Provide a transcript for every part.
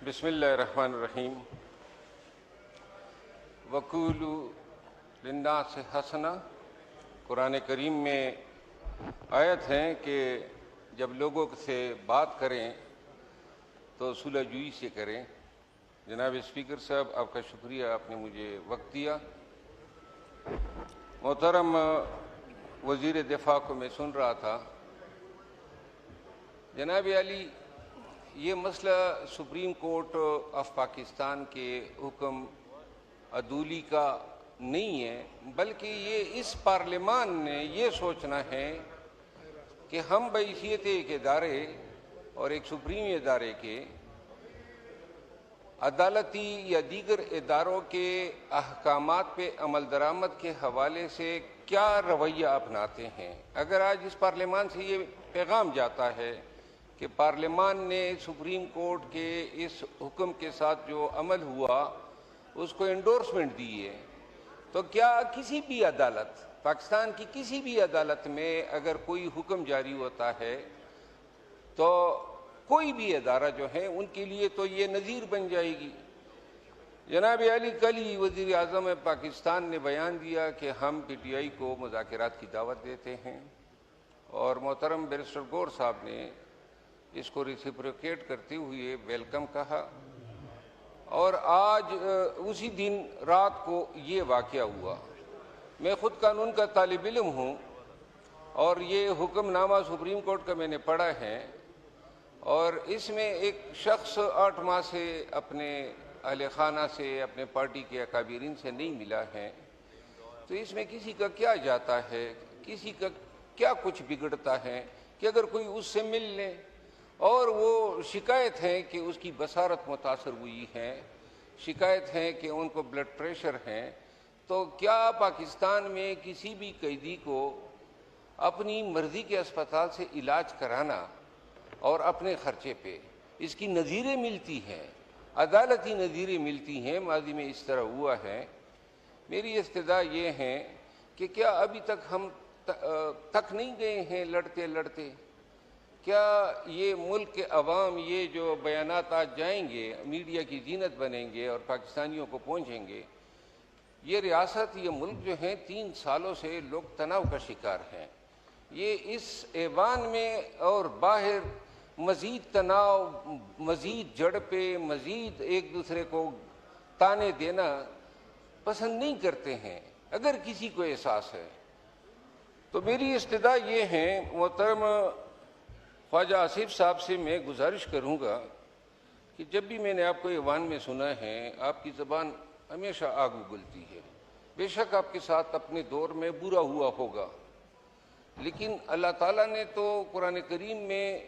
بسم اللہ الرحمن الرحیم۔ وقولوا للناس حسنا، قرآن کریم میں آیت ہیں کہ جب لوگوں سے بات کریں تو صلح جوئی سے کریں۔ جناب اسپیکر صاحب، آپ کا شکریہ، آپ نے مجھے وقت دیا۔ محترم وزیر دفاع کو میں سن رہا تھا، جناب علی، یہ مسئلہ سپریم کورٹ آف پاکستان کے حکم عدولی کا نہیں ہے، بلکہ یہ اس پارلیمان نے یہ سوچنا ہے کہ ہم بحیثیت ایک ادارے اور ایک سپریم ادارے کے عدالتی یا دیگر اداروں کے احکامات پہ عمل درآمد کے حوالے سے کیا رویہ اپناتے ہیں۔ اگر آج اس پارلیمان سے یہ پیغام جاتا ہے کہ پارلیمان نے سپریم کورٹ کے اس حکم کے ساتھ جو عمل ہوا اس کو انڈورسمنٹ دی ہے، تو کیا کسی بھی عدالت، پاکستان کی کسی بھی عدالت میں اگر کوئی حکم جاری ہوتا ہے تو کوئی بھی ادارہ جو ہے ان کے لیے تو یہ نظیر بن جائے گی۔ جناب علی، کل ہی وزیر اعظم پاکستان نے بیان دیا کہ ہم پی ٹی آئی کو مذاکرات کی دعوت دیتے ہیں، اور محترم بیرسٹر گور صاحب نے اس کو ریسیپروکیٹ کرتے ہوئے ویلکم کہا، اور آج اسی دن رات کو یہ واقعہ ہوا۔ میں خود قانون کا طالب علم ہوں اور یہ حکم نامہ سپریم کورٹ کا میں نے پڑھا ہے، اور اس میں ایک شخص 8 ماہ سے اپنے اہل خانہ سے، اپنے پارٹی کے اکابرین سے نہیں ملا ہے، تو اس میں کسی کا کیا جاتا ہے، کسی کا کیا کچھ بگڑتا ہے کہ اگر کوئی اس سے مل لے، اور وہ شکایت ہے کہ اس کی بصارت متاثر ہوئی ہے، شکایت ہے کہ ان کو بلڈ پریشر ہے، تو کیا پاکستان میں کسی بھی قیدی کو اپنی مرضی کے اسپتال سے علاج کرانا اور اپنے خرچے پہ، اس کی نظیریں ملتی ہیں، عدالتی نظیریں ملتی ہیں، ماضی میں اس طرح ہوا ہے۔ میری استدعا یہ ہے کہ کیا ابھی تک ہم تک نہیں گئے ہیں لڑتے لڑتے؟ کیا یہ ملک کے عوام یہ جو بیانات آج جائیں گے، میڈیا کی زینت بنیں گے اور پاکستانیوں کو پہنچیں گے، یہ ریاست، یہ ملک جو ہے 3 سالوں سے لوگ تناؤ کا شکار ہیں۔ یہ اس ایوان میں اور باہر مزید تناؤ، مزید جھڑپیں، مزید ایک دوسرے کو تانے دینا پسند نہیں کرتے ہیں۔ اگر کسی کو احساس ہے تو میری استدعا یہ ہے، محترم خواجہ آصف صاحب سے میں گزارش کروں گا کہ جب بھی میں نے آپ کو ایوان میں سنا ہے، آپ کی زبان ہمیشہ آگ اگلتی ہے۔ بے شک آپ کے ساتھ اپنے دور میں برا ہوا ہوگا، لیکن اللہ تعالیٰ نے تو قرآن کریم میں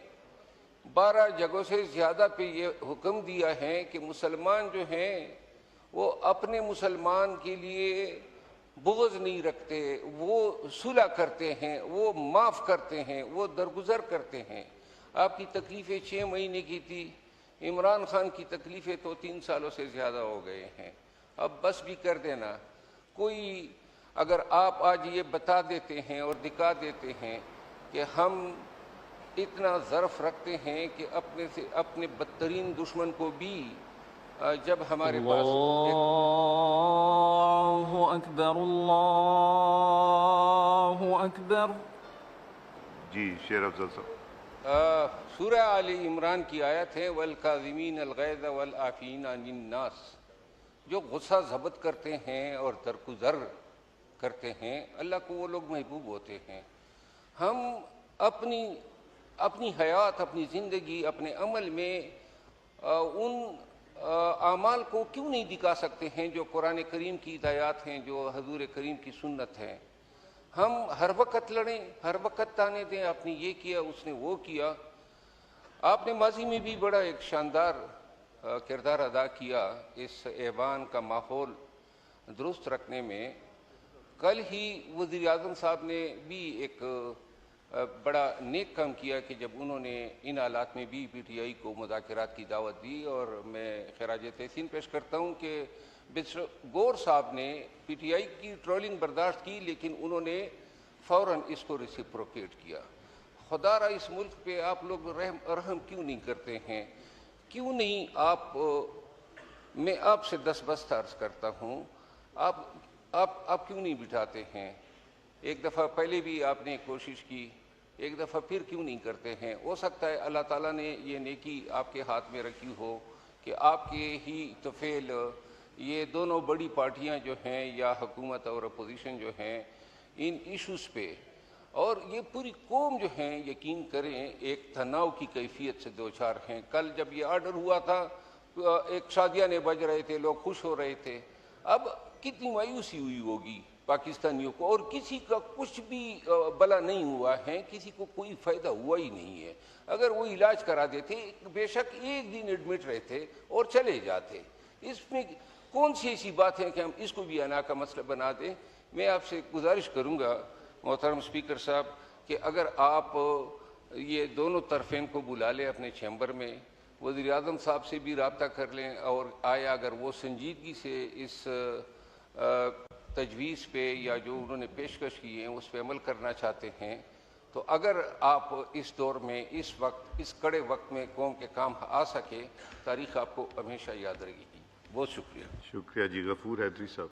12 جگہوں سے زیادہ پہ یہ حکم دیا ہے کہ مسلمان جو ہیں وہ اپنے مسلمان کے لیے بغض نہیں رکھتے، وہ صلح کرتے ہیں، وہ معاف کرتے ہیں، وہ درگزر کرتے ہیں۔ آپ کی تکلیفیں 6 مہینے کی تھی، عمران خان کی تکلیفیں تو 3 سالوں سے زیادہ ہو گئے ہیں۔ اب بس بھی کر دینا۔ کوئی اگر آپ آج یہ بتا دیتے ہیں اور دکھا دیتے ہیں کہ ہم اتنا ظرف رکھتے ہیں کہ اپنے بدترین دشمن کو بھی جب ہمارے پاس اللہ اکبر، اللہ اکبر۔ جی شیر افضل صاحب، سورہ آل عمران کی آیت ہے، وَالْكَاظِمِينَ الْغَيْظَ وَالْعَافِينَ عَنِ النَّاسِ، جو غصہ ضبط کرتے ہیں اور درگزر کرتے ہیں، اللہ کو وہ لوگ محبوب ہوتے ہیں۔ ہم اپنی حیات، اپنی زندگی، اپنے عمل میں ان اعمال کو کیوں نہیں دکھا سکتے ہیں جو قرآن کریم کی ہدایات ہیں، جو حضور کریم کی سنت ہے؟ ہم ہر وقت لڑیں، ہر وقت تانے دیں، آپ نے یہ کیا، اس نے وہ کیا۔ آپ نے ماضی میں بھی بڑا ایک شاندار کردار ادا کیا اس ایوان کا ماحول درست رکھنے میں۔ کل ہی وزیر اعظم صاحب نے بھی ایک بڑا نیک کام کیا کہ جب انہوں نے ان حالات میں بھی پی ٹی آئی کو مذاکرات کی دعوت دی، اور میں خراج تحسین پیش کرتا ہوں کہ گور صاحب نے پی ٹی آئی کی ٹرولنگ برداشت کی، لیکن انہوں نے فوراً اس کو ریسیپروکیٹ کیا۔ خدا را اس ملک پہ آپ لوگ رحم کیوں نہیں کرتے ہیں؟ کیوں نہیں آپ میں آپ سے دستبست عرض کرتا ہوں، آپ کیوں نہیں بٹھاتے ہیں؟ ایک دفعہ پہلے بھی آپ نے کوشش کی، ایک دفعہ پھر کیوں نہیں کرتے ہیں؟ ہو سکتا ہے اللہ تعالیٰ نے یہ نیکی آپ کے ہاتھ میں رکھی ہو کہ آپ کے ہی طفیل یہ دونوں بڑی پارٹیاں جو ہیں یا حکومت اور اپوزیشن جو ہیں ان ایشوز پہ، اور یہ پوری قوم جو ہیں یقین کریں ایک تناؤ کی کیفیت سے دوچار ہیں۔ کل جب یہ آرڈر ہوا تھا ایک شادیاں بج رہے تھے، لوگ خوش ہو رہے تھے، اب کتنی مایوسی ہوئی ہوگی پاکستانیوں کو، اور کسی کا کچھ بھی بلا نہیں ہوا ہے، کسی کو کوئی فائدہ ہوا ہی نہیں ہے۔ اگر وہ علاج کرا دیتے بے شک ایک دن ایڈمٹ رہتے اور چلے جاتے، اس میں کون سی ایسی بات ہے کہ ہم اس کو بھی انا کا مسئلہ بنا دیں؟ میں آپ سے گزارش کروں گا محترم اسپیکر صاحب کہ اگر آپ یہ دونوں طرفین کو بلا لیں اپنے چیمبر میں، وزیر اعظم صاحب سے بھی رابطہ کر لیں، اور آیا اگر وہ سنجیدگی سے اس تجویز پہ یا جو انہوں نے پیشکش کی ہے اس پہ عمل کرنا چاہتے ہیں، تو اگر آپ اس دور میں اس وقت اس کڑے وقت میں قوم کے کام آ سکے، تاریخ آپ کو ہمیشہ یاد رہے گی۔ بہت شکریہ۔ شکریہ جی، غفور حیدری صاحب۔